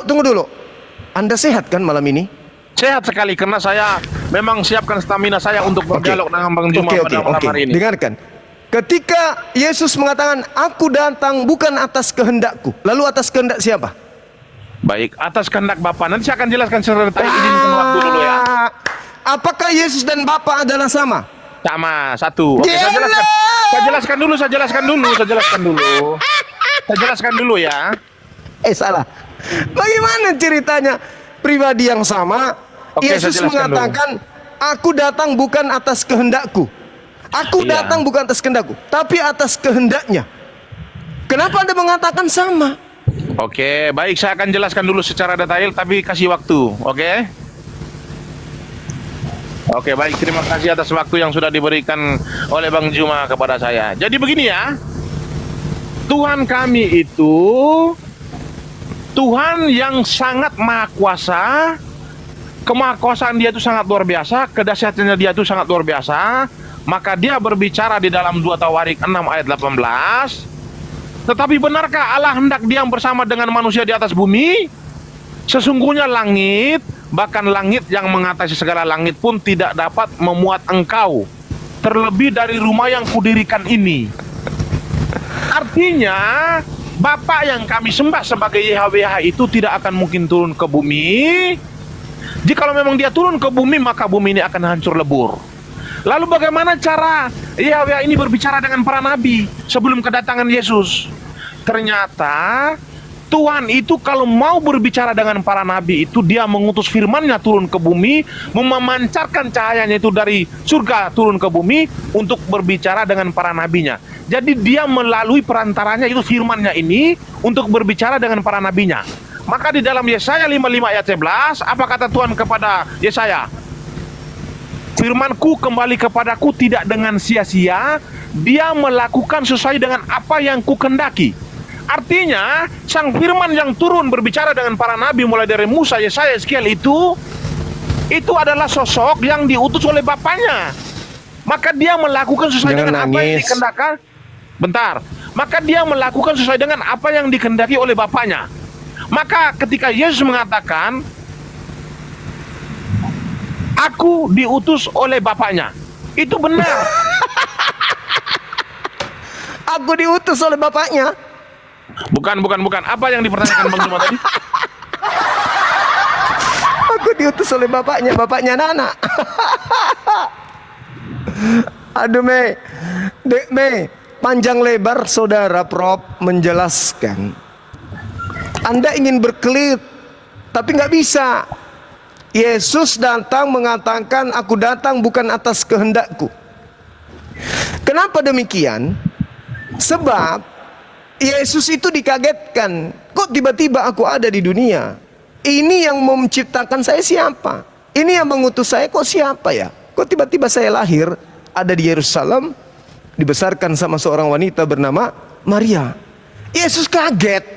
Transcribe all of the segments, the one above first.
tunggu dulu. Anda sehat kan malam ini? Sehat sekali karena saya memang siapkan stamina saya untuk berdialog dengan Bang Juma pada malam hari ini. Dengarkan. Ketika Yesus mengatakan, aku datang bukan atas kehendakku. Lalu atas kehendak siapa? Baik, atas kehendak Bapa. Nanti saya akan jelaskan secara detail. Izinkan waktu dulu ya. Apakah Yesus dan Bapa adalah sama? Sama, satu. Oke, saya jelaskan dulu ya. Salah. Bagaimana ceritanya? Pribadi yang sama. Oke, Yesus mengatakan, aku datang bukan atas kehendakku. Aku datang bukan atas kehendakku, tapi atas kehendaknya. Kenapa Anda mengatakan sama? Oke, baik, saya akan jelaskan dulu secara detail, tapi kasih waktu, oke? Oke, baik, terima kasih atas waktu yang sudah diberikan oleh Bang Juma kepada saya. Jadi begini ya, Tuhan kami itu Tuhan yang sangat maha kuasa. Kemahakuasaan dia itu sangat luar biasa, kedahsyatannya dia itu sangat luar biasa. Maka dia berbicara di dalam 2 Tawarik 6 ayat 18. Tetapi benarkah Allah hendak diam bersama dengan manusia di atas bumi? Sesungguhnya langit, bahkan langit yang mengatasi segala langit pun tidak dapat memuat engkau, terlebih dari rumah yang kudirikan ini. Artinya, Bapa yang kami sembah sebagai YHWH itu tidak akan mungkin turun ke bumi. Jikalau memang dia turun ke bumi, maka bumi ini akan hancur lebur. Lalu bagaimana cara YHWH ini berbicara dengan para nabi sebelum kedatangan Yesus? Ternyata Tuhan itu kalau mau berbicara dengan para nabi itu dia mengutus firman-Nya turun ke bumi, memancarkan cahayanya itu dari surga turun ke bumi untuk berbicara dengan para nabinya. Jadi dia melalui perantaranya itu firman-Nya ini untuk berbicara dengan para nabinya. Maka di dalam Yesaya 55 ayat 11, apa kata Tuhan kepada Yesaya? Firman-Ku kembali kepadaku tidak dengan sia-sia, dia melakukan sesuai dengan apa yang Kukendaki. Artinya, sang firman yang turun berbicara dengan para nabi mulai dari Musa, Yesaya, Yeskiel itu adalah sosok yang diutus oleh Bapaknya. Maka dia melakukan sesuai dengan apa yang dikehendaki. Bentar. Maka dia melakukan sesuai dengan apa yang dikehendaki oleh Bapaknya. Maka ketika Yesus mengatakan, aku diutus oleh Bapaknya, itu benar. Aku diutus oleh Bapaknya. Bukan. Apa yang dipertanyakan Bang Juma tadi? Aku diutus oleh Bapaknya Nana. Aduh, Mei, panjang lebar saudara Prof menjelaskan. Anda ingin berkelit, tapi nggak bisa. Yesus datang mengatakan, aku datang bukan atas kehendakku. Kenapa demikian? Sebab Yesus itu dikagetkan. Kok tiba-tiba aku ada di dunia? Ini yang menciptakan saya siapa? Ini yang mengutus saya kok siapa ya? Kok tiba-tiba saya lahir ada di Yerusalem, dibesarkan sama seorang wanita bernama Maria. Yesus kaget.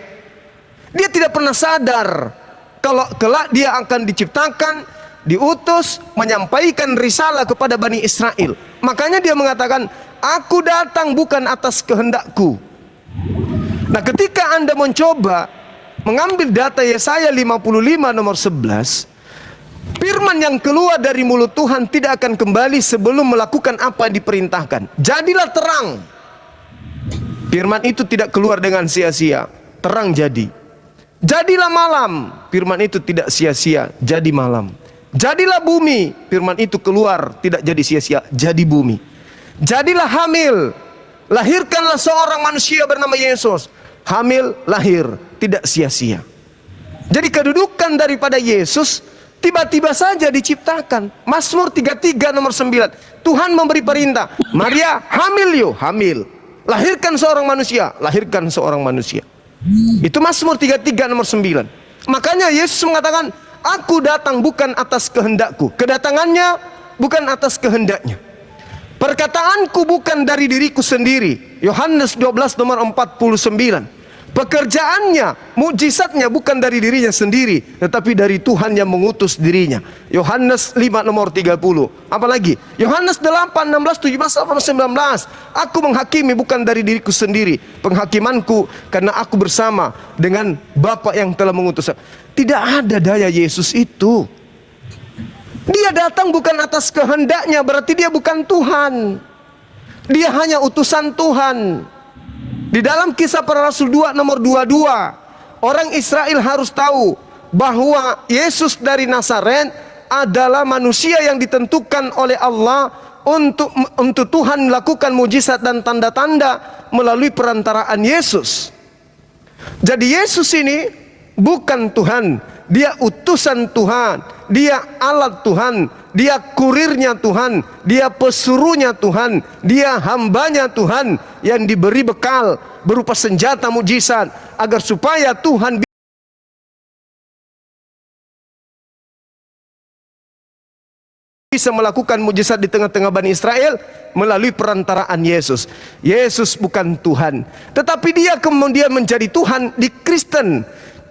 Dia tidak pernah sadar kalau kelak dia akan diciptakan, diutus, menyampaikan risalah kepada Bani Israel. Makanya dia mengatakan, aku datang bukan atas kehendakku. Nah, ketika Anda mencoba mengambil data Yesaya 55 nomor 11, firman yang keluar dari mulut Tuhan tidak akan kembali sebelum melakukan apa yang diperintahkan. Jadilah terang. Firman itu tidak keluar dengan sia-sia, terang jadi. Jadilah malam, firman itu tidak sia-sia, jadi malam. Jadilah bumi, firman itu keluar, tidak jadi sia-sia, jadi bumi. Jadilah hamil, lahirkanlah seorang manusia bernama Yesus. Hamil, lahir, tidak sia-sia. Jadi kedudukan daripada Yesus tiba-tiba saja diciptakan. Mazmur 33 nomor 9, Tuhan memberi perintah, Maria hamil yuk, hamil. Lahirkan seorang manusia, lahirkan seorang manusia. Itu Mazmur 33 nomor 9. Makanya Yesus mengatakan, aku datang bukan atas kehendakku. Kedatangannya bukan atas kehendaknya. Perkataanku bukan dari diriku sendiri. Yohanes 12 nomor 49. Pekerjaannya, mukjizatnya bukan dari dirinya sendiri, tetapi dari Tuhan yang mengutus dirinya. Yohanes 5 nomor 30. Apalagi Yohanes 8, 16, 17, 18, 19. Aku menghakimi bukan dari diriku sendiri. Penghakimanku karena aku bersama dengan Bapa yang telah mengutus. Tidak ada daya Yesus itu. Dia datang bukan atas kehendaknya, berarti dia bukan Tuhan. Dia hanya utusan Tuhan. Di dalam Kisah Para Rasul 2 nomor 22, orang Israel harus tahu bahwa Yesus dari Nazaret adalah manusia yang ditentukan oleh Allah untuk Tuhan melakukan mujizat dan tanda-tanda melalui perantaraan Yesus. Jadi Yesus ini bukan Tuhan, dia utusan Tuhan, dia alat Tuhan, dia kurirnya Tuhan, dia pesuruhnya Tuhan, dia hambanya Tuhan yang diberi bekal berupa senjata mujizat agar supaya Tuhan bisa melakukan mujizat di tengah-tengah Bani Israel melalui perantaraan Yesus. Yesus bukan Tuhan, tetapi dia kemudian menjadi Tuhan di Kristen.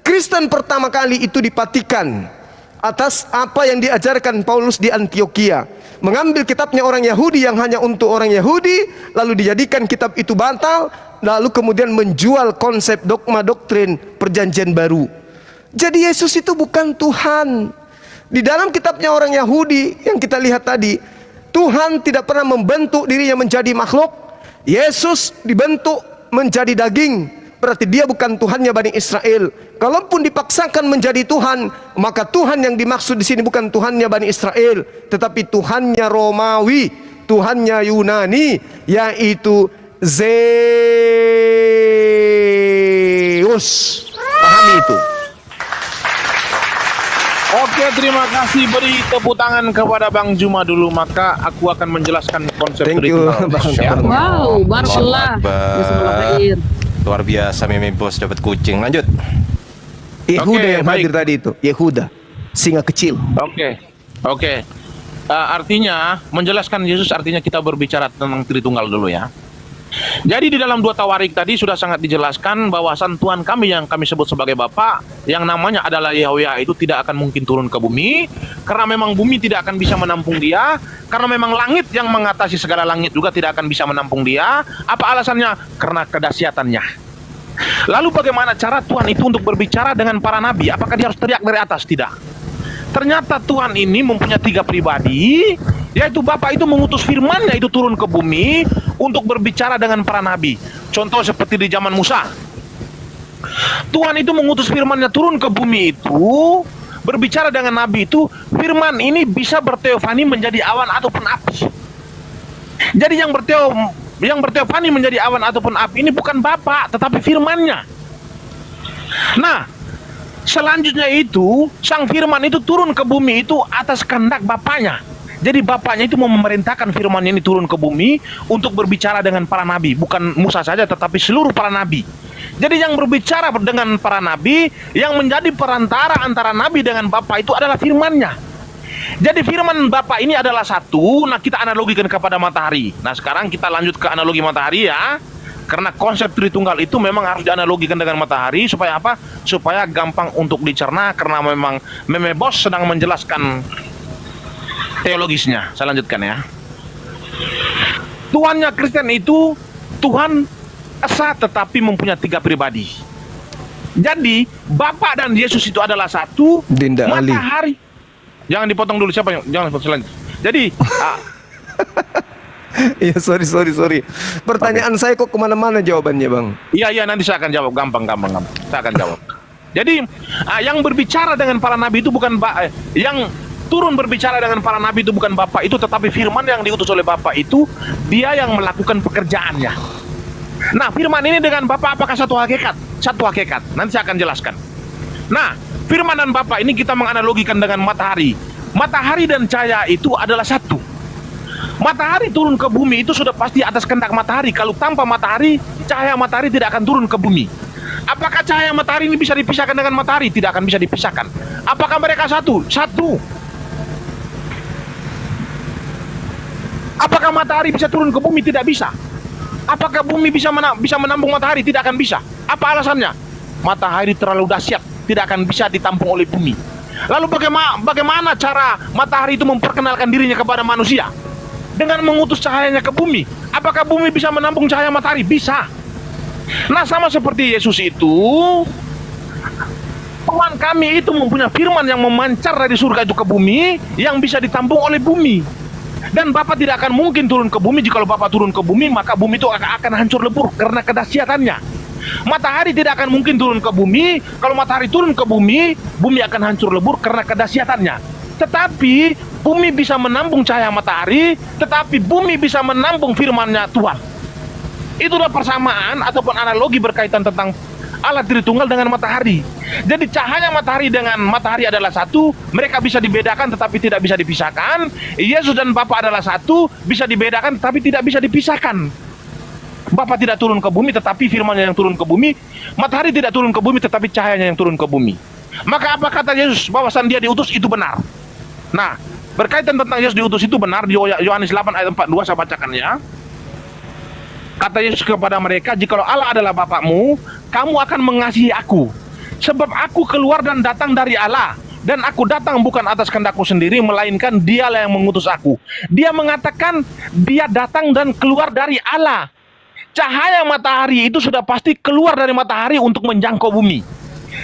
Kristen pertama kali itu dipatikan atas apa yang diajarkan Paulus di Antioquia. Mengambil kitabnya orang Yahudi yang hanya untuk orang Yahudi, lalu dijadikan kitab itu batal, lalu kemudian menjual konsep dogma doktrin perjanjian baru. Jadi Yesus itu bukan Tuhan. Di dalam kitabnya orang Yahudi yang kita lihat tadi, Tuhan tidak pernah membentuk dirinya menjadi makhluk. Yesus dibentuk menjadi daging, berarti dia bukan Tuhannya Bani Israel. Kalaupun dipaksakan menjadi Tuhan, maka Tuhan yang dimaksud di sini bukan Tuhannya Bani Israel, tetapi Tuhannya Romawi, Tuhannya Yunani, yaitu Zeus. Pahami itu. Oke, terima kasih. Beri tepuk tangan kepada Bang Juma dulu, maka aku akan menjelaskan konsep Thank you, ritual. Bang. Ya. Wow, barakallah. Bismillahirrahmanirrahim. Luar biasa, Mimi Bos dapat kucing. Lanjut. Yehuda Oke, yang baik. hadir tadi itu, Yehuda, singa kecil. Oke. Artinya menjelaskan Yesus artinya kita berbicara tentang Tritunggal dulu ya. Jadi di dalam 2 Tawarik tadi sudah sangat dijelaskan bahwasan Tuhan kami yang kami sebut sebagai Bapa yang namanya adalah Yahweh itu tidak akan mungkin turun ke bumi karena memang bumi tidak akan bisa menampung dia, karena memang langit yang mengatasi segala langit juga tidak akan bisa menampung dia. Apa alasannya? Karena kedahsyatannya. Lalu bagaimana cara Tuhan itu untuk berbicara dengan para nabi? Apakah dia harus teriak dari atas? Tidak. Ternyata Tuhan ini mempunyai 3 pribadi, yaitu Bapa itu mengutus firman-Nya itu turun ke bumi untuk berbicara dengan para nabi. Contoh seperti di zaman Musa. Tuhan itu mengutus firman-Nya turun ke bumi itu, berbicara dengan nabi itu, firman ini bisa berteofani menjadi awan ataupun api. Jadi yang berteofani menjadi awan ataupun api ini bukan Bapa, tetapi firman-Nya. Nah, selanjutnya itu sang firman itu turun ke bumi itu atas kehendak Bapaknya. Jadi Bapaknya itu mau memerintahkan firman ini turun ke bumi untuk berbicara dengan para nabi, bukan Musa saja tetapi seluruh para nabi. Jadi yang berbicara dengan para nabi, yang menjadi perantara antara nabi dengan Bapa itu adalah firman-Nya. Jadi firman Bapa ini adalah satu. Nah, kita analogikan kepada matahari. Nah, sekarang kita lanjut ke analogi matahari ya. Karena konsep Tritunggal itu memang harus dianalogikan dengan matahari supaya apa? Supaya gampang untuk dicerna, karena memang Meme Bos sedang menjelaskan teologisnya. Saya lanjutkan ya. Tuhannya Kristen itu Tuhan esa tetapi mempunyai 3 pribadi. Jadi Bapa dan Yesus itu adalah satu. Dinda Ali. Matahari. Jangan dipotong dulu, siapa yang jangan selanjutnya. Jadi Iya, sorry. Pertanyaan saya kok kemana-mana jawabannya, Bang. iya nanti saya akan jawab, gampang. Saya akan jawab. Jadi yang berbicara dengan para nabi itu bukan yang turun berbicara dengan para nabi itu bukan Bapa itu, tetapi firman yang diutus oleh Bapa itu dia yang melakukan pekerjaannya. Nah, firman ini dengan Bapa apakah satu hakikat? Satu hakikat. Nanti saya akan jelaskan. Nah, firman dan Bapa ini kita menganalogikan dengan matahari. Matahari dan cahaya itu adalah satu. Matahari turun ke bumi itu sudah pasti atas kehendak matahari. Kalau tanpa matahari, cahaya matahari tidak akan turun ke bumi. Apakah cahaya matahari ini bisa dipisahkan dengan matahari? Tidak akan bisa dipisahkan. Apakah mereka satu? Satu. Apakah matahari bisa turun ke bumi? Tidak bisa. Apakah bumi bisa menampung matahari? Tidak akan bisa. Apa alasannya? Matahari terlalu dahsyat, tidak akan bisa ditampung oleh bumi. Lalu bagaimana cara matahari itu memperkenalkan dirinya kepada manusia? Dengan mengutus cahayanya ke bumi. Apakah bumi bisa menampung cahaya matahari? Bisa. Nah, sama seperti Yesus itu, Tuhan kami itu mempunyai firman yang memancar dari surga itu ke bumi, yang bisa ditampung oleh bumi. Dan Bapa tidak akan mungkin turun ke bumi. Jikalau Bapa turun ke bumi, maka bumi itu akan hancur lebur karena kedahsyatannya. Matahari tidak akan mungkin turun ke bumi. Kalau matahari turun ke bumi, bumi akan hancur lebur karena kedahsyatannya. Tetapi bumi bisa menampung cahaya matahari, tetapi bumi bisa menampung firman-Nya Tuhan. Itulah persamaan ataupun analogi berkaitan tentang Allah Tritunggal dengan matahari. Jadi cahaya matahari dengan matahari adalah satu, mereka bisa dibedakan tetapi tidak bisa dipisahkan. Yesus dan Bapa adalah satu, bisa dibedakan tetapi tidak bisa dipisahkan. Bapa tidak turun ke bumi tetapi firman-Nya yang turun ke bumi. Matahari tidak turun ke bumi tetapi cahayanya yang turun ke bumi. Maka apa kata Yesus? Bahwasan dia diutus itu benar. Nah, berkaitan tentang Yesus diutus itu benar, di Yohanes 8 ayat 42 saya bacakan ya. Kata Yesus kepada mereka, jikalau Allah adalah Bapakmu, kamu akan mengasihi aku. Sebab aku keluar dan datang dari Allah. Dan aku datang bukan atas kehendakku sendiri, melainkan dialah yang mengutus aku. Dia mengatakan dia datang dan keluar dari Allah. Cahaya matahari itu sudah pasti keluar dari matahari untuk menjangkau bumi.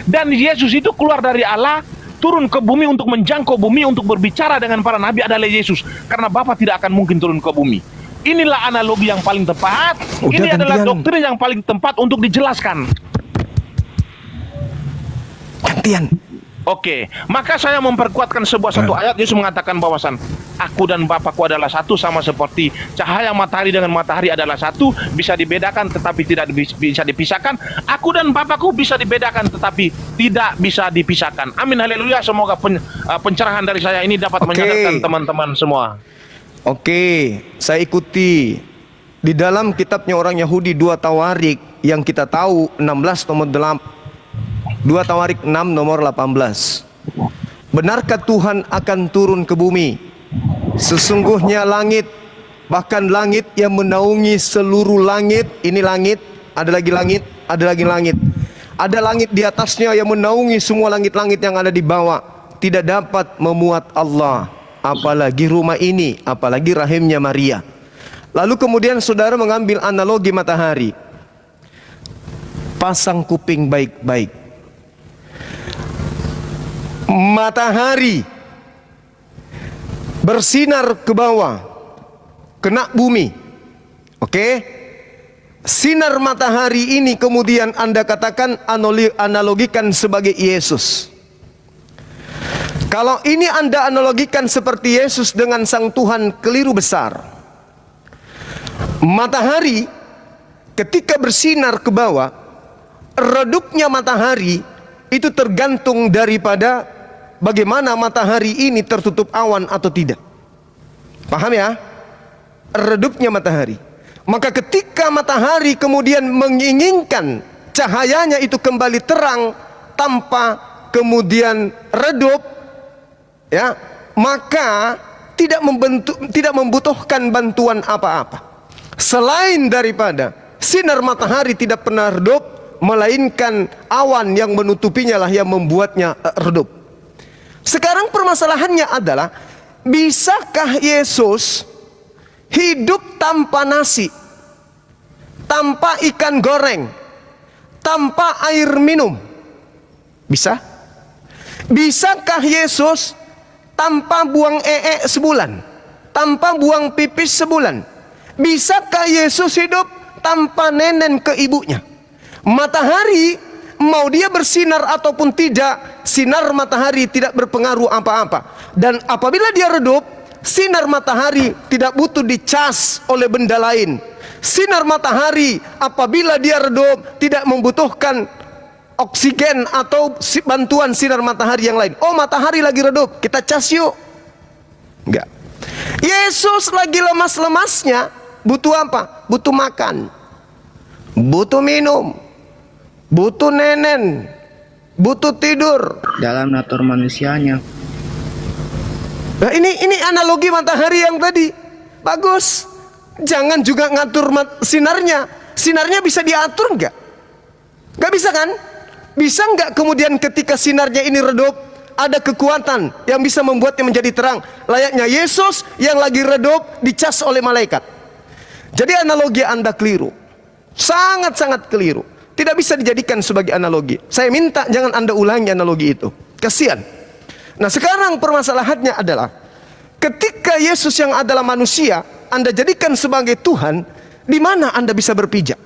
Dan Yesus itu keluar dari Allah, turun ke bumi untuk menjangkau bumi, untuk berbicara dengan para nabi adalah Yesus. Karena Bapa tidak akan mungkin turun ke bumi. Inilah analogi yang paling tepat. Ini adalah doktrin yang paling tepat untuk dijelaskan. Gantian. Oke, maka saya memperkuatkan satu ayat. Yesus mengatakan bahwasan aku dan Bapakku adalah satu, sama seperti cahaya matahari dengan matahari adalah satu, bisa dibedakan tetapi tidak bisa dipisahkan. Aku dan Bapakku bisa dibedakan tetapi tidak bisa dipisahkan. Amin, haleluya. Semoga pencerahan dari saya ini dapat menyadarkan teman-teman semua. Oke, saya ikuti. Di dalam kitabnya orang Yahudi 2 Tawarik yang kita tahu 16 nomor 8, 2 Tawarik 6 nomor 18. Benarkah Tuhan akan turun ke bumi? Sesungguhnya langit, bahkan langit yang menaungi seluruh langit. Ini langit, ada lagi langit, ada lagi langit. Ada langit di atasnya yang menaungi semua langit-langit yang ada di bawah. Tidak dapat memuat Allah, apalagi rumah ini, apalagi rahimnya Maria. Lalu kemudian saudara mengambil analogi matahari. Pasang kuping baik-baik. Matahari bersinar ke bawah, kena bumi. Oke? Sinar matahari ini kemudian Anda katakan analogikan sebagai Yesus. Kalau ini Anda analogikan seperti Yesus dengan Sang Tuhan, keliru besar. Matahari ketika bersinar ke bawah, redupnya matahari itu tergantung daripada bagaimana matahari ini tertutup awan atau tidak. Paham ya? Redupnya matahari. Maka ketika matahari kemudian menginginkan cahayanya itu kembali terang tanpa kemudian redup, ya, maka tidak membutuhkan bantuan apa-apa. Selain daripada sinar matahari tidak pernah redup, melainkan awan yang menutupinya lah yang membuatnya redup. Sekarang permasalahannya adalah, bisakah Yesus hidup tanpa nasi, tanpa ikan goreng, tanpa air minum? Bisa? Bisakah Yesus tanpa buang sebulan, tanpa buang pipis sebulan? Bisakah Yesus hidup tanpa nenen ke ibunya? Matahari, mau dia bersinar ataupun tidak, sinar matahari tidak berpengaruh apa-apa. Dan apabila dia redup, sinar matahari tidak butuh dicas oleh benda lain. Sinar matahari apabila dia redup tidak membutuhkan oksigen atau bantuan sinar matahari yang lain. Oh, matahari lagi redup, kita cas yuk. Enggak. Yesus lagi lemas-lemasnya, butuh apa? Butuh makan, butuh minum, butuh nenen, butuh tidur. Dalam natur manusianya. Nah, ini analogi matahari yang tadi. Bagus. Jangan juga ngatur sinarnya. Sinarnya bisa diatur enggak? Gak bisa kan? Bisa nggak kemudian ketika sinarnya ini redup, ada kekuatan yang bisa membuatnya menjadi terang, layaknya Yesus yang lagi redup dicas oleh malaikat. Jadi analogi Anda keliru, sangat-sangat keliru, tidak bisa dijadikan sebagai analogi. Saya minta jangan Anda ulangi analogi itu, kasihan. Nah sekarang permasalahannya adalah ketika Yesus yang adalah manusia Anda jadikan sebagai Tuhan, di mana Anda bisa berpijak?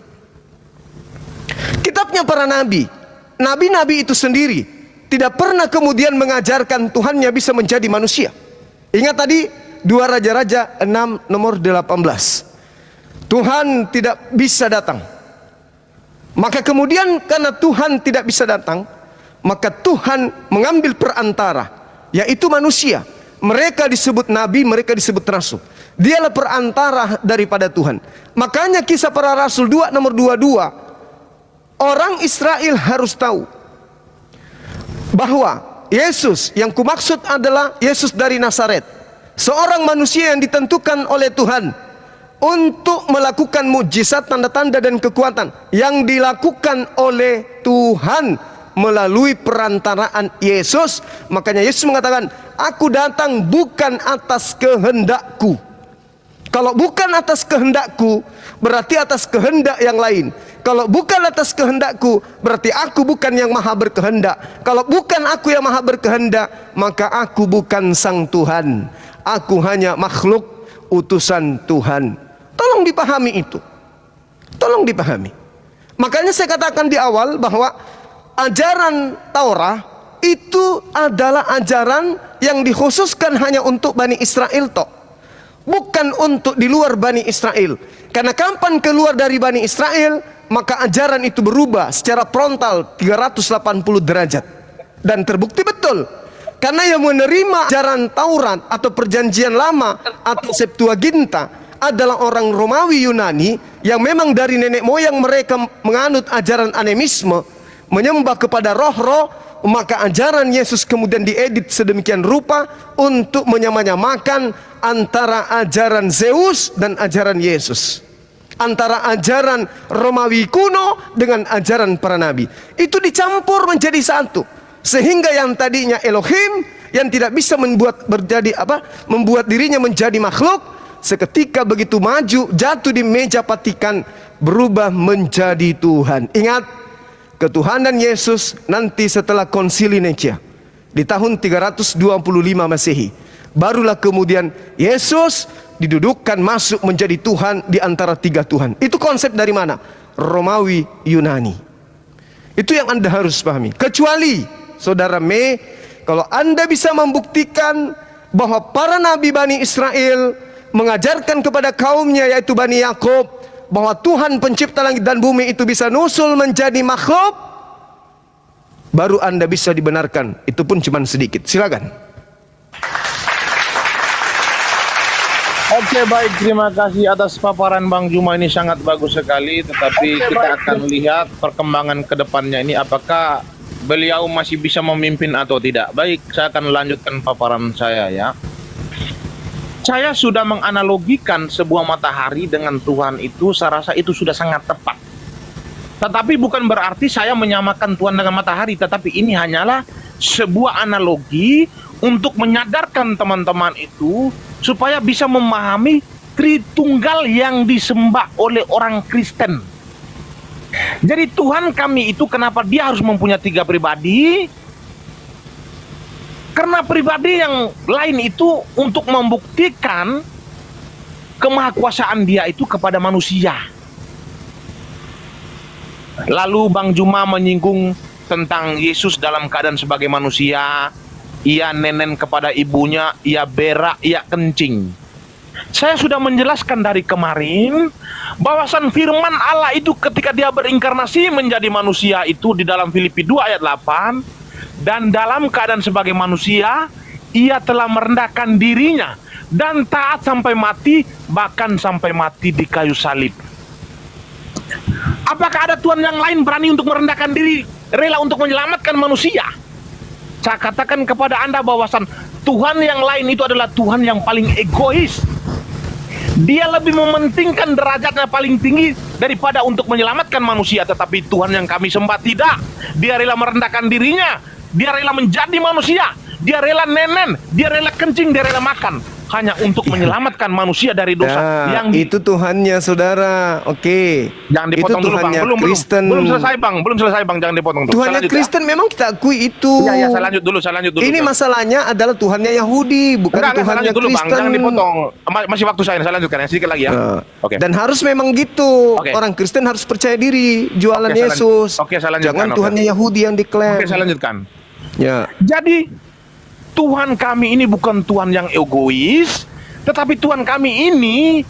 Kitabnya para nabi-nabi itu sendiri tidak pernah kemudian mengajarkan Tuhannya bisa menjadi manusia. Ingat tadi 2 Raja-Raja 6 nomor 18. Tuhan tidak bisa datang. Maka kemudian karena Tuhan tidak bisa datang, maka Tuhan mengambil perantara, yaitu manusia. Mereka disebut nabi, mereka disebut rasul. Dialah perantara daripada Tuhan. Makanya Kisah Para Rasul 2 nomor 22, orang Israel harus tahu bahwa Yesus yang kumaksud adalah Yesus dari Nazaret, seorang manusia yang ditentukan oleh Tuhan untuk melakukan mujizat, tanda-tanda dan kekuatan yang dilakukan oleh Tuhan melalui perantaraan Yesus. Makanya Yesus mengatakan, aku datang bukan atas kehendakku. Kalau bukan atas kehendakku, berarti atas kehendak yang lain. Kalau bukan atas kehendakku, berarti aku bukan yang maha berkehendak. Kalau bukan aku yang maha berkehendak, maka aku bukan sang Tuhan. Aku hanya makhluk utusan Tuhan. Tolong dipahami itu. Tolong dipahami. Makanya saya katakan di awal bahwa ajaran Taurat itu adalah ajaran yang dikhususkan hanya untuk Bani Israel toh. Bukan untuk di luar Bani Israel. Karena kapan keluar dari Bani Israel, maka ajaran itu berubah secara frontal 380 derajat. Dan terbukti betul. Karena yang menerima ajaran Taurat atau perjanjian lama atau Septuaginta adalah orang Romawi Yunani yang memang dari nenek moyang mereka menganut ajaran animisme, menyembah kepada roh-roh. Maka ajaran Yesus kemudian diedit sedemikian rupa untuk menyamanyamakan antara ajaran Zeus dan ajaran Yesus, antara ajaran Romawi kuno dengan ajaran para nabi. Itu dicampur menjadi satu, sehingga yang tadinya Elohim yang tidak bisa membuat dirinya menjadi makhluk, seketika begitu maju jatuh di meja patikan berubah menjadi Tuhan. Ingat, ketuhanan Yesus nanti setelah konsili Nikea di tahun 325 Masehi, barulah kemudian Yesus didudukkan masuk menjadi Tuhan di antara 3 Tuhan. Itu konsep dari mana? Romawi Yunani. Itu yang Anda harus pahami. Kecuali saudara Mei, kalau Anda bisa membuktikan bahwa para nabi Bani Israel mengajarkan kepada kaumnya yaitu Bani Yakub bahwa Tuhan pencipta langit dan bumi itu bisa nusul menjadi makhluk, baru Anda bisa dibenarkan. Itu pun cuma sedikit. Silakan. Oke, baik, terima kasih atas paparan Bang Juma, ini sangat bagus sekali. Tetapi kita akan lihat perkembangan ke depannya ini, apakah beliau masih bisa memimpin atau tidak. Baik, saya akan lanjutkan paparan saya ya. Saya sudah menganalogikan sebuah matahari dengan Tuhan itu, saya rasa itu sudah sangat tepat. Tetapi bukan berarti saya menyamakan Tuhan dengan matahari, tetapi ini hanyalah sebuah analogi untuk menyadarkan teman-teman itu supaya bisa memahami Tritunggal yang disembah oleh orang Kristen. Jadi Tuhan kami itu kenapa dia harus mempunyai 3 pribadi? Karena pribadi yang lain itu untuk membuktikan kemahakuasaan dia itu kepada manusia. Lalu Bang Juma menyinggung tentang Yesus dalam keadaan sebagai manusia. Ia nenen kepada ibunya, ia berak, ia kencing. Saya sudah menjelaskan dari kemarin bahwasan firman Allah itu ketika dia berinkarnasi menjadi manusia itu di dalam Filipi 2 ayat 8. Dan dalam keadaan sebagai manusia, ia telah merendahkan dirinya dan taat sampai mati, bahkan sampai mati di kayu salib. Apakah ada Tuhan yang lain berani untuk merendahkan diri, rela untuk menyelamatkan manusia? Saya katakan kepada Anda bahwasan Tuhan yang lain itu adalah Tuhan yang paling egois. Dia lebih mementingkan derajatnya paling tinggi daripada untuk menyelamatkan manusia. Tetapi Tuhan yang kami sembah tidak. Dia rela merendahkan dirinya. Dia rela menjadi manusia. Dia rela nenen. Dia rela kencing. Dia rela makan. Hanya untuk menyelamatkan manusia dari dosa. Itu Tuhannya, saudara. Oke. Jangan dipotong itu dulu, Bang. Tuhannya Belum Kristen. belum selesai, Bang. Belum selesai, Bang. Jangan dipotong dulu. Tuhannya Kristen memang kita akui itu. Iya, saya lanjut dulu. Ini masalahnya adalah Tuhannya Yahudi, bukan Enggak, saya Tuhannya lanjut dulu, Bang. Kristen. Jangan dipotong. Masih waktu saya lanjutkan ya, sedikit lagi ya. Oke. Dan harus memang gitu. Oke. Orang Kristen harus percaya diri, jualan Oke, Yesus. saya lanjutkan. Jangan Tuhannya Yahudi yang diklaim. Oke, saya lanjutkan. Ya. Jadi Tuhan kami ini bukan Tuhan yang egois, tetapi Tuhan kami ini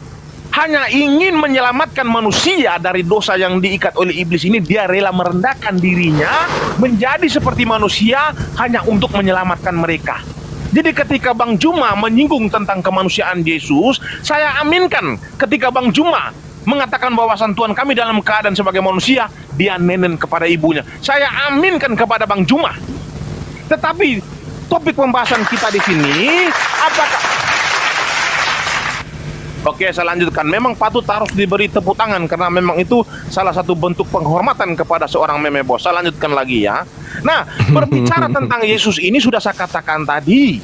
hanya ingin menyelamatkan manusia dari dosa yang diikat oleh iblis ini. Dia rela merendahkan dirinya menjadi seperti manusia hanya untuk menyelamatkan mereka. Jadi ketika Bang Juma menyinggung tentang kemanusiaan Yesus, saya aminkan ketika Bang Juma mengatakan bahwasan Tuhan kami dalam keadaan sebagai manusia, dia nenen kepada ibunya. Saya aminkan kepada Bang Juma. Tetapi topik pembahasan kita di sini, apakah... Oke, saya lanjutkan. Memang patut harus diberi tepuk tangan karena memang itu salah satu bentuk penghormatan kepada seorang memebos. Saya lanjutkan lagi ya. Nah, berbicara tentang Yesus ini sudah saya katakan tadi.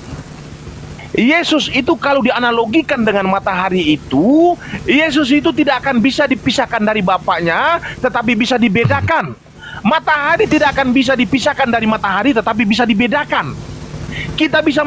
Yesus itu kalau dianalogikan dengan matahari itu, Yesus itu tidak akan bisa dipisahkan dari Bapaknya, tetapi bisa dibedakan. Matahari tidak akan bisa dipisahkan dari matahari, tetapi bisa dibedakan. Kita bisa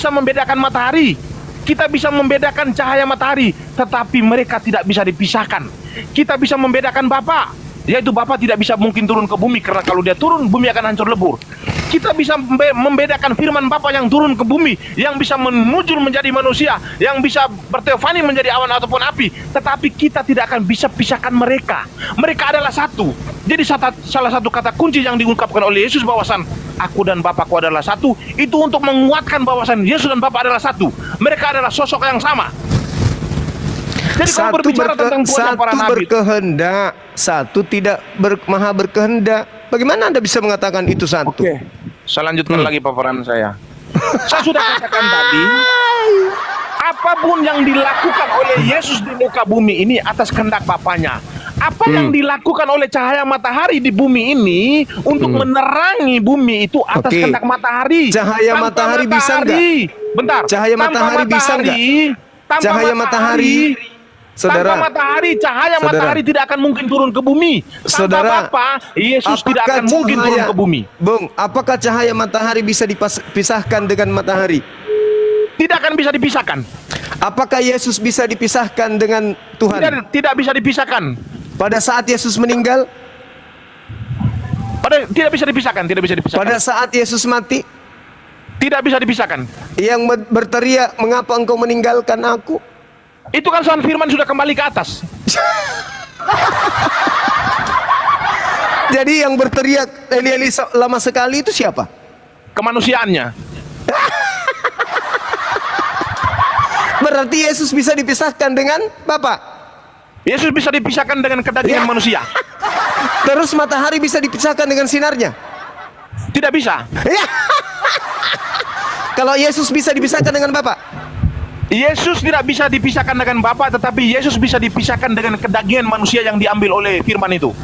membedakan matahari. Kita bisa membedakan cahaya matahari, tetapi mereka tidak bisa dipisahkan. Kita bisa membedakan Bapa, yaitu Bapa tidak bisa mungkin turun ke bumi, karena kalau dia turun, bumi akan hancur lebur. Kita bisa membedakan firman Bapa yang turun ke bumi, yang bisa menuju menjadi manusia, yang bisa berteofani menjadi awan ataupun api, tetapi kita tidak akan bisa pisahkan mereka. Mereka adalah satu. Jadi salah satu kata kunci yang diungkapkan oleh Yesus bahwasan aku dan Bapakku adalah satu, itu untuk menguatkan bahwasan Yesus dan Bapa adalah satu. Mereka adalah sosok yang sama. Jadi kalau berbicara tentang Tuhan para nabi, berkehendak, satu tidak maha berkehendak. Bagaimana Anda bisa mengatakan itu satu? Oke, saya lanjutkan lagi paparan saya. Saya sudah katakan tadi, apapun yang dilakukan oleh Yesus di muka bumi ini atas kehendak Bapaknya. Apa yang dilakukan oleh cahaya matahari di bumi ini untuk menerangi bumi itu atas kehendak matahari. Cahaya matahari bisa enggak? Bentar. Cahaya matahari bisa enggak? Cahaya matahari, saudara. Tanpa matahari, cahaya matahari tidak akan mungkin turun ke bumi. Tanpa Saudara, Bapa, Yesus tidak akan mungkin turun ke bumi. Bung, apakah cahaya matahari bisa dipisahkan dengan matahari? Tidak akan bisa dipisahkan. Apakah Yesus bisa dipisahkan dengan Tuhan? Tidak bisa dipisahkan. Pada saat Yesus meninggal? Tidak bisa dipisahkan, tidak bisa dipisahkan. Pada saat Yesus mati? Tidak bisa dipisahkan. Yang berteriak, mengapa engkau meninggalkan aku? Itu kan Tuhan firman sudah kembali ke atas. Jadi yang berteriak Eli lama sekali itu siapa? Kemanusiaannya. Berarti Yesus bisa dipisahkan dengan Bapa. Yesus bisa dipisahkan dengan kedagingan manusia. Terus matahari bisa dipisahkan dengan sinarnya? Tidak bisa. Kalau Yesus bisa dipisahkan dengan Bapa? Yesus tidak bisa dipisahkan dengan Bapa, tetapi Yesus bisa dipisahkan dengan kedagingan manusia yang diambil oleh firman itu.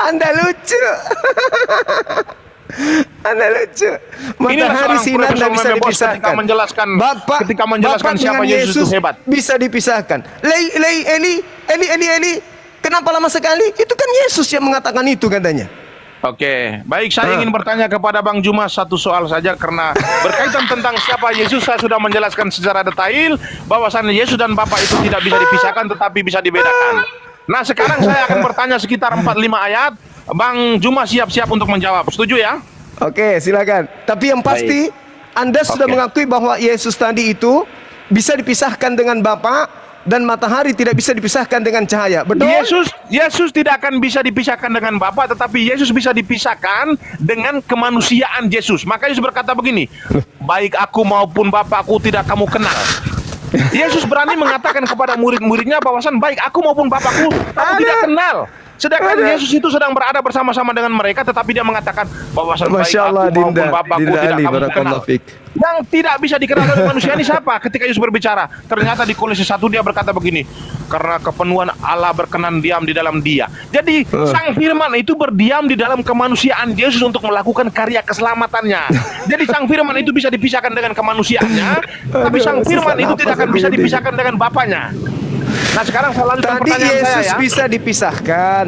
Anda lucu. Anda lucu. Matahari sinar tidak bisa dipisahkan. Ketika menjelaskan siapa Yesus itu hebat. Bisa dipisahkan. Eli, kenapa lama sekali? Itu kan Yesus yang mengatakan itu katanya. Oke, baik, saya ingin bertanya kepada Bang Juma satu soal saja, karena berkaitan tentang siapa Yesus saya sudah menjelaskan secara detail bahwasannya Yesus dan Bapa itu tidak bisa dipisahkan tetapi bisa dibedakan. Nah, sekarang saya akan bertanya sekitar 4-5 ayat. Bang Juma siap-siap untuk menjawab. Setuju ya? Oke, silakan. Tapi yang pasti Anda sudah mengakui bahwa Yesus tadi itu bisa dipisahkan dengan Bapa dan matahari tidak bisa dipisahkan dengan cahaya. Betul? Yesus tidak akan bisa dipisahkan dengan Bapa, tetapi Yesus bisa dipisahkan dengan kemanusiaan Yesus. Maka Yesus berkata begini, baik aku maupun Bapakku tidak kamu kenal. Yesus berani mengatakan kepada murid-muridnya bahwasan baik aku maupun Bapakku kamu tidak kenal. Sedangkan Yesus itu sedang berada bersama-sama dengan mereka, tetapi dia mengatakan bahwa baik Masya Allah, aku maupun Dinda, Bapakku Dinda tidak Ali, kamu kenal. barakallahu fik. Yang tidak bisa dikenal oleh manusia ini siapa? Ketika Yesus berbicara, ternyata di Kolose 1 dia berkata begini, karena kepenuhan Allah berkenan diam di dalam dia. Jadi Sang Firman itu berdiam di dalam kemanusiaan Yesus untuk melakukan karya keselamatannya. Jadi Sang Firman itu bisa dipisahkan dengan kemanusiaannya, tapi Sang Firman itu tidak akan bisa dipisahkan dengan Bapaknya. Nah sekarang saya lanjutkan Tadi pertanyaan Yesus saya ya. bisa dipisahkan.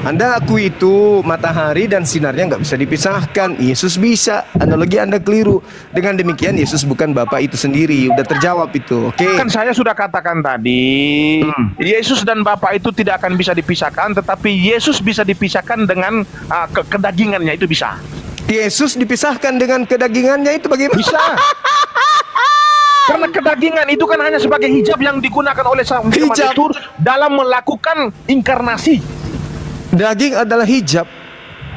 Anda akui itu matahari dan sinarnya nggak bisa dipisahkan. Yesus bisa. Analogi Anda keliru. Dengan demikian Yesus bukan Bapa itu sendiri. Udah terjawab itu. Oke. Kan saya sudah katakan tadi, Yesus dan Bapa itu tidak akan bisa dipisahkan, tetapi Yesus bisa dipisahkan dengan kedagingannya, itu bisa. Yesus dipisahkan dengan kedagingannya itu bagaimana? Bisa. Karena kedagingan itu kan hanya sebagai hijab yang digunakan oleh Sang Firman Hijab. itu dalam melakukan inkarnasi. Daging adalah hijab.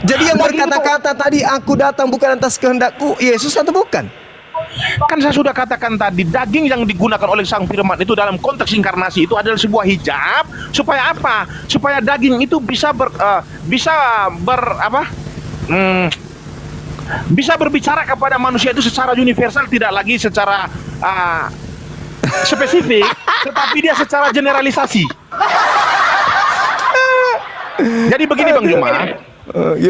Jadi yang Daging berkata-kata tadi, aku datang bukan atas kehendakku, Yesus atau bukan? Kan saya sudah katakan tadi, daging yang digunakan oleh Sang Firman itu dalam konteks inkarnasi itu adalah sebuah hijab. Supaya apa? Supaya daging itu bisa bisa berbicara kepada manusia itu secara universal, tidak lagi secara spesifik, tetapi dia secara generalisasi. Jadi begini Bang Juma,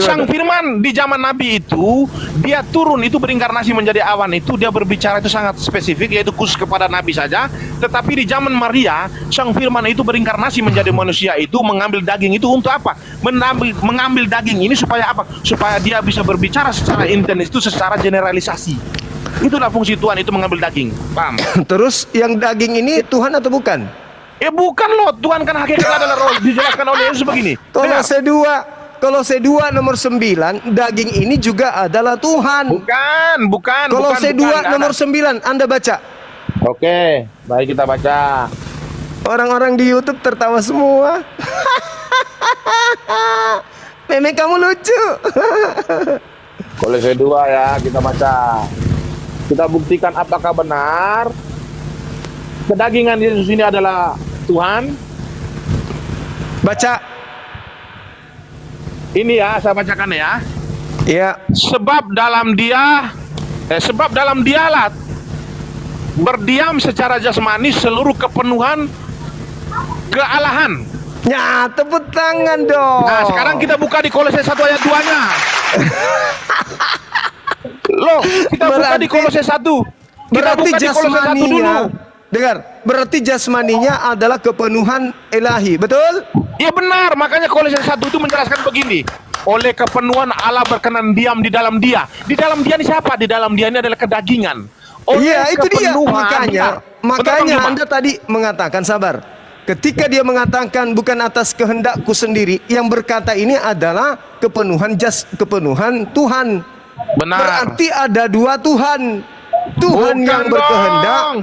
Sang Firman di zaman Nabi itu, dia turun itu berinkarnasi menjadi awan itu, dia berbicara itu sangat spesifik, yaitu khusus kepada Nabi saja. Tetapi di zaman Maria, Sang Firman itu berinkarnasi menjadi manusia itu, mengambil daging itu untuk apa? Mengambil daging ini supaya apa? Supaya dia bisa berbicara secara intens itu, secara generalisasi. Itulah fungsi Tuhan itu, mengambil daging. Paham? Terus yang daging ini Tuhan atau bukan? Bukan loh, Tuhan kan hakikatnya adalah roh. Dijelaskan oleh Yesus begini. Kolose 2 nomor 9, daging ini juga adalah Tuhan. Bukan. Kolose 2 nomor 9, Anda baca. Oke, baik kita baca. Orang-orang di YouTube tertawa semua. Meme kamu lucu. Kolose 2 ya, kita baca. Kita buktikan apakah benar kedagingan Yesus ini adalah Tuhan. Baca. Ini ya, saya bacakan ya. Ya. Sebab dalam dialah berdiam secara jasmani seluruh kepenuhan kealahan. Ya, tepuk tangan dong. Nah, sekarang kita buka di Kolose 1 ayat 2-nya. Loh, kita buka di Kolose 1. Berarti buka di Kolose 1 dulu. jasmaninya, dengar, berarti jasmaninya adalah kepenuhan ilahi, betul? Ya benar, makanya Kolose 1 itu menjelaskan begini. Oleh kepenuhan Allah berkenan diam di dalam dia. Di dalam dia ini siapa? Di dalam dia ini adalah kedagingan. Iya, itu dia. kepenuhan- Makanya Betul, Anda tadi mengatakan, sabar. Ketika dia mengatakan bukan atas kehendakku sendiri, yang berkata ini adalah kepenuhan Tuhan. Benar. Berarti ada dua Tuhan. Tuhan Bukan yang berkehendak. dong.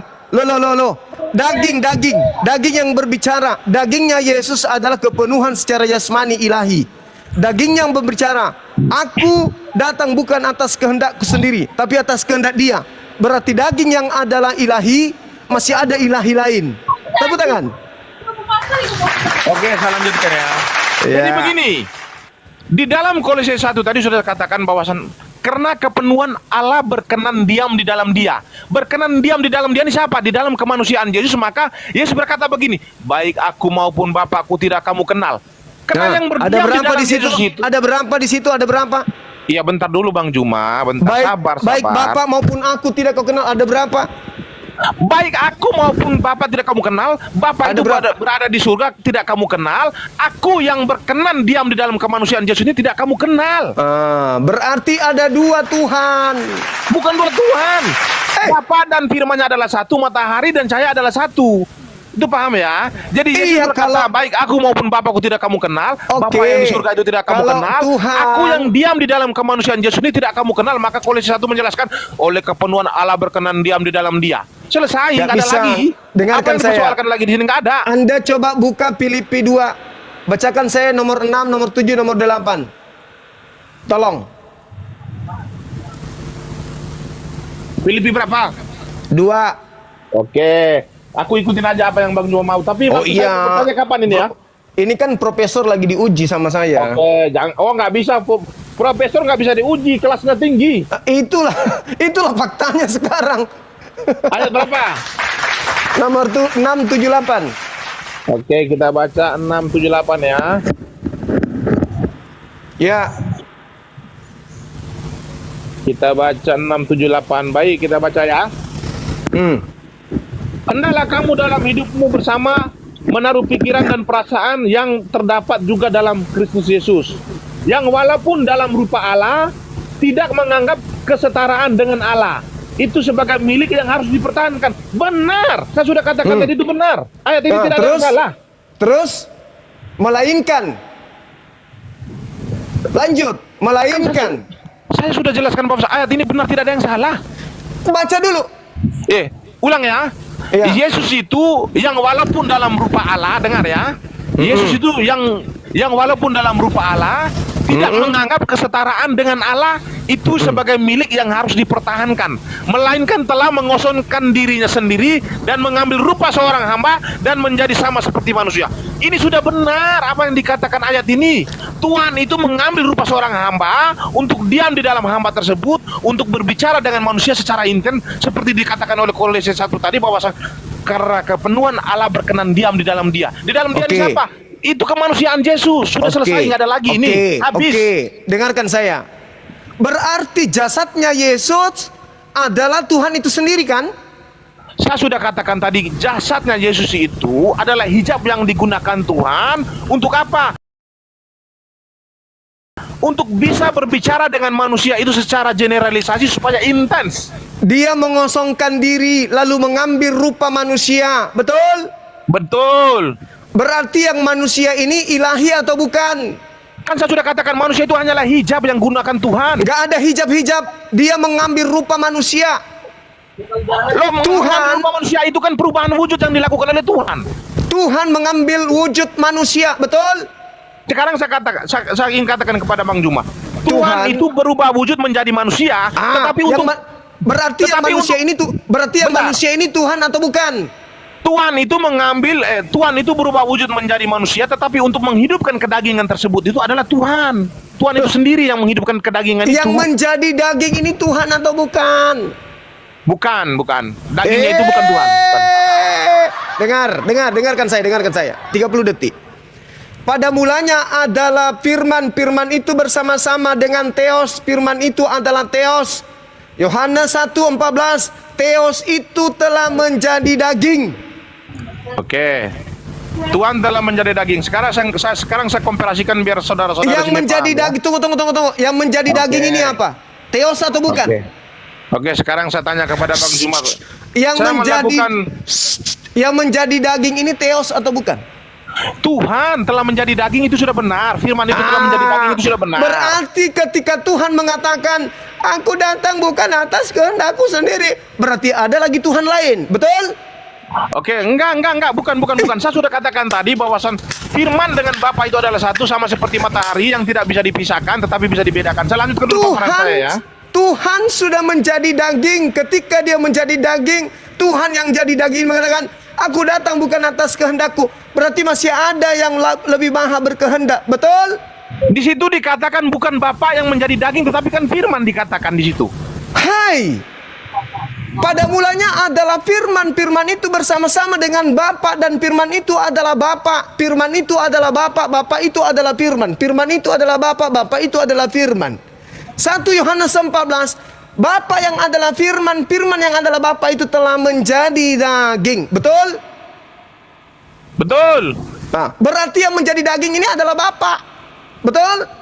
Loh. Daging yang berbicara. Dagingnya Yesus adalah kepenuhan secara jasmani ilahi. Daging yang berbicara, aku datang bukan atas kehendakku sendiri, tapi atas kehendak Dia. Berarti daging yang adalah ilahi, masih ada ilahi lain. Tepuk tangan. Oke, saya lanjutkan ya. Ya. Jadi begini. Di dalam Kolose 1 tadi sudah katakan bahwasan karena kepenuhan Allah berkenan diam di dalam dia. Berkenan diam di dalam dia ini siapa? Di dalam kemanusiaan Yesus. Maka Yesus berkata begini, baik aku maupun Bapakku tidak kamu kenal. Karena yang berdiam ada berapa di dalam di situ? Yesus itu. Ada berapa di situ? Ada berapa? Iya, bentar dulu Bang Juma, bentar, sabar. Baik Bapak maupun aku tidak kau kenal. Ada berapa? Baik aku maupun Bapak tidak kamu kenal. Bapak Ada itu berapa? berada di surga tidak kamu kenal. Aku yang berkenan diam di dalam kemanusiaan Yesus ini tidak kamu kenal. Berarti ada dua Tuhan. Bukan dua Tuhan. Bapa dan firman-Nya adalah satu, matahari dan cahaya adalah satu. Itu paham ya? Jadi Yesus Iya, berkata, baik aku maupun Bapakku tidak kamu kenal. Oke. Bapa yang di surga itu tidak kamu Kalau kenal. Tuhan- Aku yang diam di dalam kemanusiaan Yesus ini tidak kamu kenal. Maka Kolose 1 menjelaskan, oleh kepenuhan Allah berkenan diam di dalam dia. Selesai, Nggak nggak ada bisa. lagi. Dengarkan Apa yang saya. dipersoalkan lagi di sini? Nggak ada. Anda coba buka Filipi 2. Bacakan saya nomor 6, nomor 7, nomor 8. Tolong. Filipi berapa? 2. Oke. Aku ikutin aja apa yang Bang Juma mau. Tapi Oh, Bang, iya. saya bertanya kapan ini ya? Ini kan profesor lagi diuji sama saya. Oke, jangan. Oh, nggak bisa. Profesor nggak bisa diuji, kelasnya tinggi. Itulah faktanya sekarang. Ayat berapa? Nomor 678. Oke, kita baca 678 ya. Ya, Kita baca 678. Baik, kita baca ya. Hendaklah kamu dalam hidupmu bersama menaruh pikiran dan perasaan yang terdapat juga dalam Kristus Yesus, yang walaupun dalam rupa Allah tidak menganggap kesetaraan dengan Allah itu sebagai milik yang harus dipertahankan. Benar, saya sudah katakan tadi itu benar. Ayat ini tidak ada yang salah. Terus melainkan. Lanjut, melainkan. Saya sudah jelaskan Bapak, ayat ini benar, tidak ada yang salah. Baca dulu. Ulang ya. Iya. Yesus itu yang walaupun dalam rupa Allah, dengar ya. Yesus itu yang walaupun dalam rupa Allah tidak menganggap kesetaraan dengan Allah itu sebagai milik yang harus dipertahankan, melainkan telah mengosongkan dirinya sendiri dan mengambil rupa seorang hamba dan menjadi sama seperti manusia. Ini sudah benar apa yang dikatakan ayat ini. Tuhan itu mengambil rupa seorang hamba untuk diam di dalam hamba tersebut, untuk berbicara dengan manusia secara intens, seperti dikatakan oleh Kolose 1 tadi, bahwa karena kepenuhan Allah berkenan diam di dalam dia. Di dalam dia siapa? Itu kemanusiaan Yesus. Sudah selesai, nggak ada lagi. Ini habis. Dengarkan saya. Berarti jasadnya Yesus adalah Tuhan itu sendiri kan? Saya sudah katakan tadi, jasadnya Yesus itu adalah hijab yang digunakan Tuhan untuk apa? Untuk bisa berbicara dengan manusia itu secara generalisasi supaya intens. Dia mengosongkan diri lalu mengambil rupa manusia. Betul? Betul. Berarti yang manusia ini ilahi atau bukan? Kan saya sudah katakan manusia itu hanyalah hijab yang gunakan Tuhan. Gak ada hijab-hijab. Dia mengambil rupa manusia. Tuhan, rupa manusia itu kan perubahan wujud yang dilakukan oleh Tuhan. Tuhan mengambil wujud manusia, betul? Sekarang saya ingin katakan kepada Bang Juma, Tuhan itu berubah wujud menjadi manusia, tetapi untuk berarti yang manusia ini manusia ini Tuhan atau bukan? Tuhan itu berubah wujud menjadi manusia, tetapi untuk menghidupkan kedagingan tersebut itu adalah Tuhan. Tuhan itu sendiri yang menghidupkan kedagingan itu. Yang menjadi daging ini Tuhan atau bukan? Bukan. Dagingnya itu bukan Tuhan. Dengarkan saya. 30 detik. Pada mulanya adalah firman, firman itu bersama-sama dengan Theos, firman itu adalah Theos. Yohanes 1:14, Theos itu telah menjadi daging. Oke. Tuhan telah menjadi daging. Sekarang saya komparasikan biar saudara-saudara yang menjadi daging. Tunggu. Yang menjadi daging ini apa? Theos atau bukan? Oke, sekarang saya tanya kepada Bang Juma. Yang menjadi daging ini Theos atau bukan? Tuhan telah menjadi daging itu sudah benar. Firman itu telah menjadi daging itu sudah benar. Berarti ketika Tuhan mengatakan, aku datang bukan atas kehendakku sendiri, berarti ada lagi Tuhan lain, betul? Oke, enggak, bukan. Saya sudah katakan tadi bahwasan firman dengan Bapa itu adalah satu, sama seperti matahari yang tidak bisa dipisahkan tetapi bisa dibedakan. Saya lanjutkan dulu paparan saya ya. Tuhan sudah menjadi daging. Ketika dia menjadi daging, Tuhan yang jadi daging mengatakan, aku datang bukan atas kehendakku. Berarti masih ada yang lebih maha berkehendak, betul? Di situ dikatakan bukan Bapa yang menjadi daging, tetapi kan firman dikatakan di situ. Hai. Pada mulanya adalah firman, firman itu bersama-sama dengan Bapa, dan firman itu adalah Bapa, firman itu adalah Bapa, Bapa itu adalah firman, firman itu adalah Bapa, Bapa itu adalah firman. 1 Yohanes 14, Bapa yang adalah firman, firman yang adalah Bapa itu telah menjadi daging. Betul? Betul. Nah, berarti yang menjadi daging ini adalah Bapa. Betul?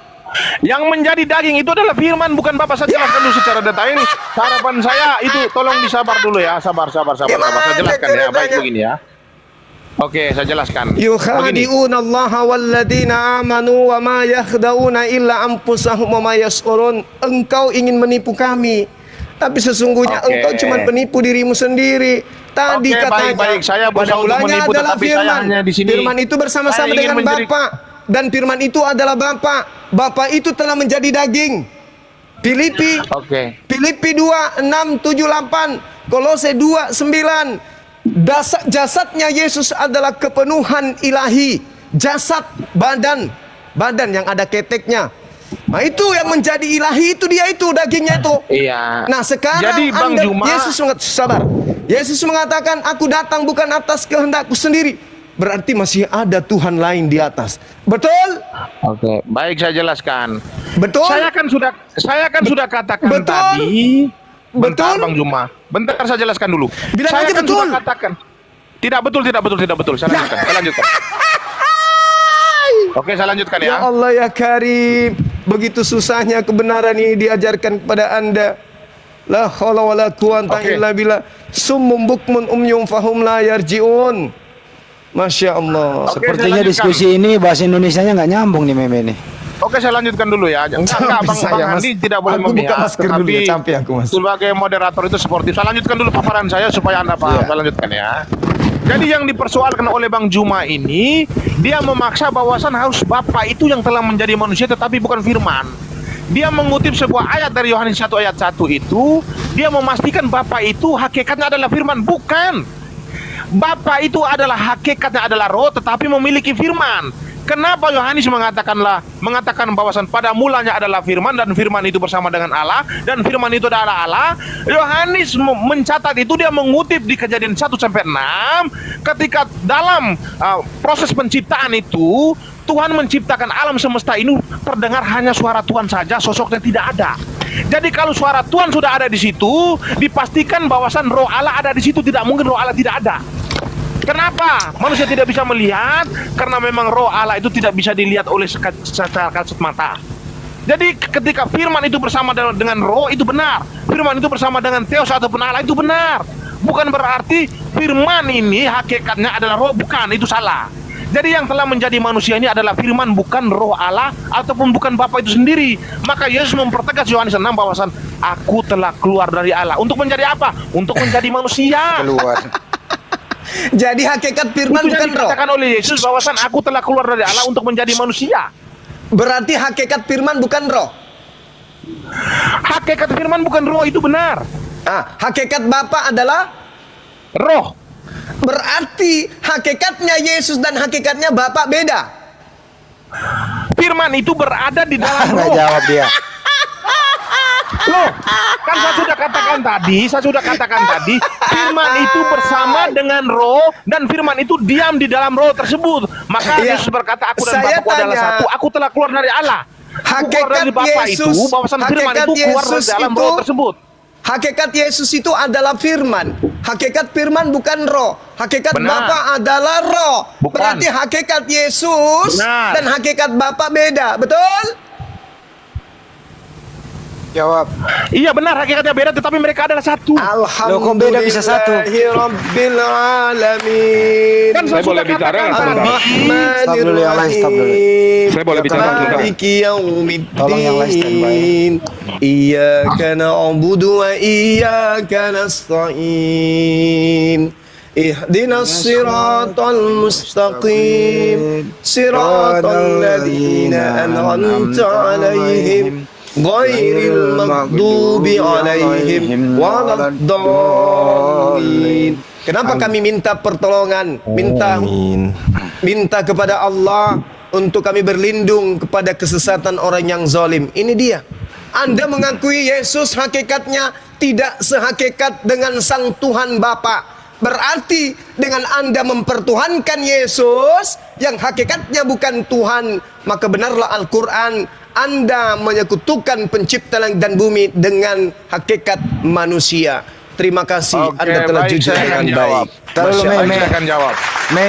Yang menjadi daging itu adalah firman, bukan Bapak. Saya jelaskan dulu secara detail. Harapan saya itu tolong disabar dulu ya. Sabar. Saya jelaskan ya. Baik begini ya. Oke, saya jelaskan. Yukhadi'una Allah walladzina amanu wa ma yakhda'una illa anfusahum wa ma yash'urun. Engkau ingin menipu kami, tapi sesungguhnya engkau cuma penipu dirimu sendiri. Tadi katanya baik. Saya berusaha untuk menipu, tetapi saya hanya di sini. Firman itu bersama-sama dengan Bapa, dan firman itu adalah Bapa. Bapa itu telah menjadi daging. Filipi 2, 6, 7, 8. Kolose 2, 9. Jasadnya Yesus adalah kepenuhan ilahi. jasad, badan yang ada keteknya. Nah itu yang menjadi ilahi, itu dia itu dagingnya itu. Iya. Nah sekarang Jadi Bang Juma, Yesus mengatakan, aku datang bukan atas kehendakku sendiri. Berarti masih ada Tuhan lain di atas. Betul? oke, baik saya jelaskan. Betul? Saya kan sudah katakan Betul? tadi. Bentar Betul? Bang Juma. Bentar saya jelaskan dulu. Bilang Saya aja kan betul. sudah katakan. Tidak betul. Saya lanjutkan. Oke, saya lanjutkan Ya ya. Allah ya Karim, begitu susahnya kebenaran ini diajarkan kepada Anda. La haula wala quwata Oke. illa billah. Summum bukmun umyum fahum la yarjiun. Masya Allah. Oke, Sepertinya saya lanjutkan. diskusi ini bahasa Indonesianya nggak nyambung nih Meme nih. Oke, saya lanjutkan dulu ya. Enggak, Bang Andi tidak boleh Aku buka memihak. masker dulu ya, Tapi capek aku mas. sebagai moderator itu sportif. Saya lanjutkan dulu paparan saya supaya Anda paham. Iya. Saya lanjutkan ya. Jadi yang dipersoalkan oleh Bang Juma ini, dia memaksa bahwasan harus Bapa itu yang telah menjadi manusia tetapi bukan firman. Dia mengutip sebuah ayat dari Yohanes 1 ayat 1 itu, dia memastikan Bapa itu hakikatnya adalah firman. Bukan. Bapa itu adalah hakikatnya adalah roh tetapi memiliki firman. Kenapa Yohanes mengatakan bahwasan pada mulanya adalah firman dan firman itu bersama dengan Allah dan firman itu adalah Allah? Yohanes mencatat itu, dia mengutip di Kejadian 1 sampai 6 ketika dalam proses penciptaan itu Tuhan menciptakan alam semesta ini, terdengar hanya suara Tuhan saja, sosoknya tidak ada. Jadi kalau suara Tuhan sudah ada di situ, dipastikan bahwasan roh Allah ada di situ, tidak mungkin roh Allah tidak ada. Kenapa manusia tidak bisa melihat? Karena memang roh Allah itu tidak bisa dilihat oleh secara kasat mata. Jadi ketika firman itu bersama dengan roh itu benar, firman itu bersama dengan Theos ataupun Allah itu benar. Bukan berarti firman ini hakikatnya adalah roh, bukan, itu salah. Jadi yang telah menjadi manusia ini adalah firman, bukan roh Allah ataupun bukan Bapa itu sendiri. Maka Yesus mempertegas Yohanes 6 bahwasan aku telah keluar dari Allah. Untuk menjadi apa? Untuk menjadi manusia. Keluar. Jadi hakikat firman Itu yang bukan roh. dikatakan oleh Yesus bahwasan aku telah keluar dari Allah untuk menjadi manusia. Berarti hakikat firman bukan roh. Hakikat firman bukan roh, itu benar. Hakikat Bapa adalah Roh. berarti hakikatnya Yesus dan hakikatnya Bapa beda. Firman itu berada di dalam Nggak roh. jawab dia. Loh, kan saya sudah katakan tadi, firman itu bersama dengan roh dan firman itu diam di dalam roh tersebut. Maka Iya. Yesus berkata, aku dan Saya Bapa adalah tanya, satu. Aku telah keluar dari Allah. Aku keluar dari Bapa itu, bahwasan firman hakikat itu keluar dari Yesus dalam itu- roh tersebut. Hakikat Yesus itu adalah firman. Hakikat firman bukan roh. Hakikat Benar. Bapa adalah roh. Bukan. Berarti hakikat Yesus Benar. dan hakikat Bapa beda. Betul? Jawab. Iya benar, hakikatnya beda, tetapi mereka adalah satu. Loh, kok beda bisa satu? Rabbil alamin. Kan saya boleh bicara nggak sebentar? Stop dulu, yang lain stop dulu. Saya boleh bicara sebentar? Maliki yaumiddin. Tolong yang lain standby. Iyyaka na'budu wa iyyaka nasta'in. Ihdinas siratal mustaqim. Siratal ladzina an'amta 'alaihim ghairil maghdubi 'alaihim waladdallin. Kenapa kami minta pertolongan? Minta kepada Allah untuk kami berlindung kepada kesesatan orang yang zalim. Ini dia. Anda mengakui Yesus hakikatnya tidak sehakikat dengan Sang Tuhan Bapa. Berarti dengan Anda mempertuhankan Yesus yang hakikatnya bukan Tuhan, maka benarlah Al-Quran, Anda menyekutukan pencipta langit dan bumi dengan hakikat manusia. Terima kasih, Oke, Anda telah baik, jujur saya akan dengan jawab. baik. Kalau Masya Meme- Allah. Saya akan jawab. Mei,